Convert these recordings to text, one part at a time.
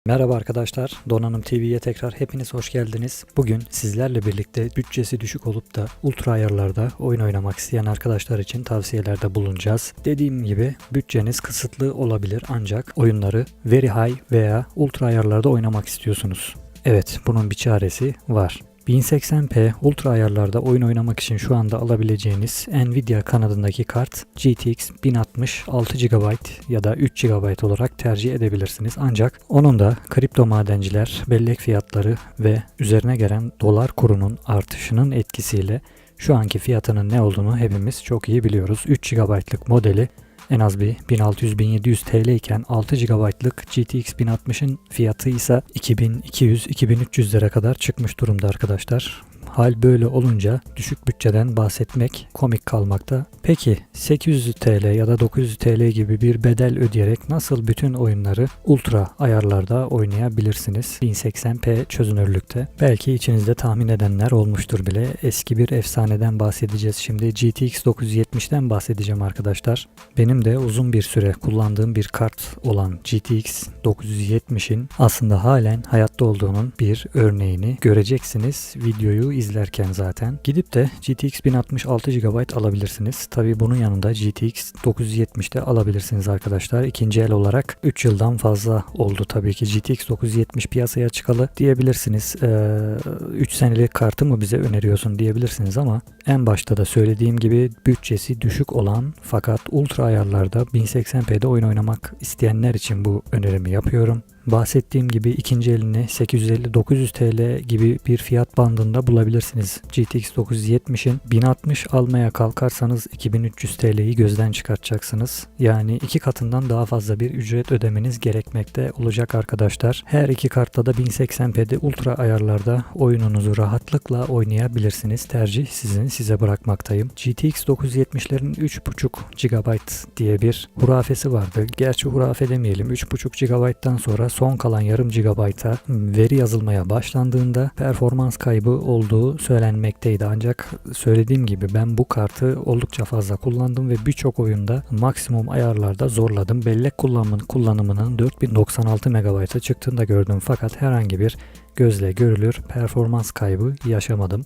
Merhaba arkadaşlar, Donanım TV'ye tekrar hepiniz hoş geldiniz. Bugün sizlerle birlikte bütçesi düşük olup da ultra ayarlarda oyun oynamak isteyen arkadaşlar için tavsiyelerde bulunacağız. Dediğim gibi bütçeniz kısıtlı olabilir ancak oyunları very high veya ultra ayarlarda oynamak istiyorsunuz. Evet, bunun bir çaresi var. 1080p ultra ayarlarda oyun oynamak için şu anda alabileceğiniz Nvidia kanadındaki kart GTX 1060 6 GB ya da 3 GB olarak tercih edebilirsiniz. Ancak onun da kripto madenciler, bellek fiyatları ve üzerine gelen dolar kurunun artışının etkisiyle şu anki fiyatının ne olduğunu hepimiz çok iyi biliyoruz. 3 GB'lık modeli en az bir 1600-1700 TL iken 6 GB'lık GTX 1060'ın fiyatı ise 2200-2300 lira kadar çıkmış durumda arkadaşlar. Hal böyle olunca düşük bütçeden bahsetmek komik kalmakta. Peki 800 TL ya da 900 TL gibi bir bedel ödeyerek nasıl bütün oyunları ultra ayarlarda oynayabilirsiniz 1080p çözünürlükte? Belki içinizde tahmin edenler olmuştur bile. Eski bir efsaneden bahsedeceğiz şimdi. GTX 970'den bahsedeceğim arkadaşlar. Benim de uzun bir süre kullandığım bir kart olan GTX 970'in aslında halen hayatta olduğunun bir örneğini göreceksiniz videoyu izlerken zaten. Gidip de GTX 1060 6 GB alabilirsiniz. Tabi bunun yanında GTX 970'de alabilirsiniz arkadaşlar. İkinci el olarak 3 yıldan fazla oldu tabii ki GTX 970 piyasaya çıkalı diyebilirsiniz. 3 senelik kartı mı bize öneriyorsun diyebilirsiniz ama en başta da söylediğim gibi bütçesi düşük olan fakat ultra ayarlarda 1080p'de oyun oynamak isteyenler için bu önerimi yapıyorum. Bahsettiğim gibi ikinci elini 850-900 TL gibi bir fiyat bandında bulabilirsiniz. GTX 970'in 1060 almaya kalkarsanız 2300 TL'yi gözden çıkartacaksınız. Yani iki katından daha fazla bir ücret ödemeniz gerekmekte olacak arkadaşlar. Her iki kartta da 1080p'de ultra ayarlarda oyununuzu rahatlıkla oynayabilirsiniz. Tercih sizin, size bırakmaktayım. GTX 970'lerin 3.5 GB diye bir hurafesi vardı. Gerçi hurafe demeyelim. 3.5 GB'dan sonra son kalan yarım GB'a veri yazılmaya başlandığında performans kaybı olduğu söylenmekteydi. Ancak söylediğim gibi ben bu kartı oldukça fazla kullandım ve birçok oyunda maksimum ayarlarda zorladım. Bellek kullanımının 4096 MB'a çıktığını da gördüm fakat herhangi bir gözle görülür performans kaybı yaşamadım.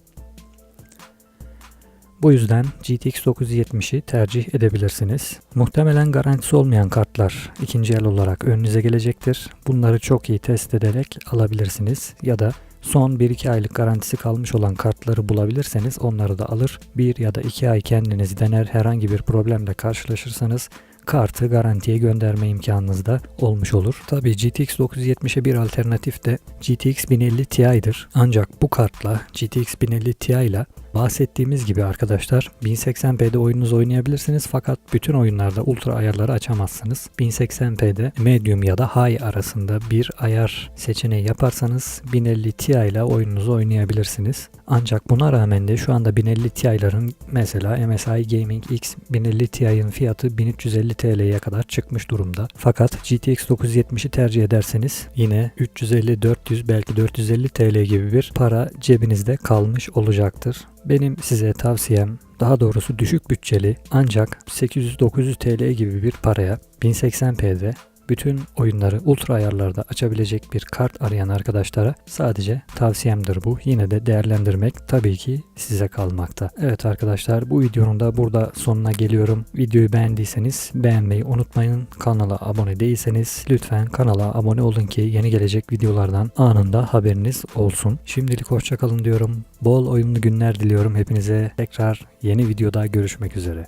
Bu yüzden GTX 970'i tercih edebilirsiniz. Muhtemelen garantisi olmayan kartlar ikinci el olarak önünüze gelecektir. Bunları çok iyi test ederek alabilirsiniz ya da son 1-2 aylık garantisi kalmış olan kartları bulabilirseniz onları da alır. 1 ya da 2 ay kendiniz dener, herhangi bir problemle karşılaşırsanız kartı garantiye gönderme imkanınız da olmuş olur. Tabii GTX 970'e bir alternatif de GTX 1050 Ti'dir. Ancak bu kartla GTX 1050 Ti ile bahsettiğimiz gibi arkadaşlar 1080p'de oyununuzu oynayabilirsiniz fakat bütün oyunlarda ultra ayarları açamazsınız. 1080p'de medium ya da high arasında bir ayar seçeneği yaparsanız 1050 Ti ile oyununuzu oynayabilirsiniz. Ancak buna rağmen de şu anda 1050 Ti'ların mesela MSI Gaming X 1050 Ti'nin fiyatı 1350 TL'ye kadar çıkmış durumda. Fakat GTX 970'i tercih ederseniz yine 350-400 belki 450 TL gibi bir para cebinizde kalmış olacaktır. Benim size tavsiyem, daha doğrusu düşük bütçeli ancak 800-900 TL gibi bir paraya 1080p'de bütün oyunları ultra ayarlarda açabilecek bir kart arayan arkadaşlara sadece tavsiyemdir bu. Yine de değerlendirmek tabii ki size kalmakta. Evet arkadaşlar, bu videonun da burada sonuna geliyorum. Videoyu beğendiyseniz beğenmeyi unutmayın. Kanala abone değilseniz lütfen kanala abone olun ki yeni gelecek videolardan anında haberiniz olsun. Şimdilik hoşça kalın diyorum. Bol oyunlu günler diliyorum hepinize. Tekrar yeni videoda görüşmek üzere.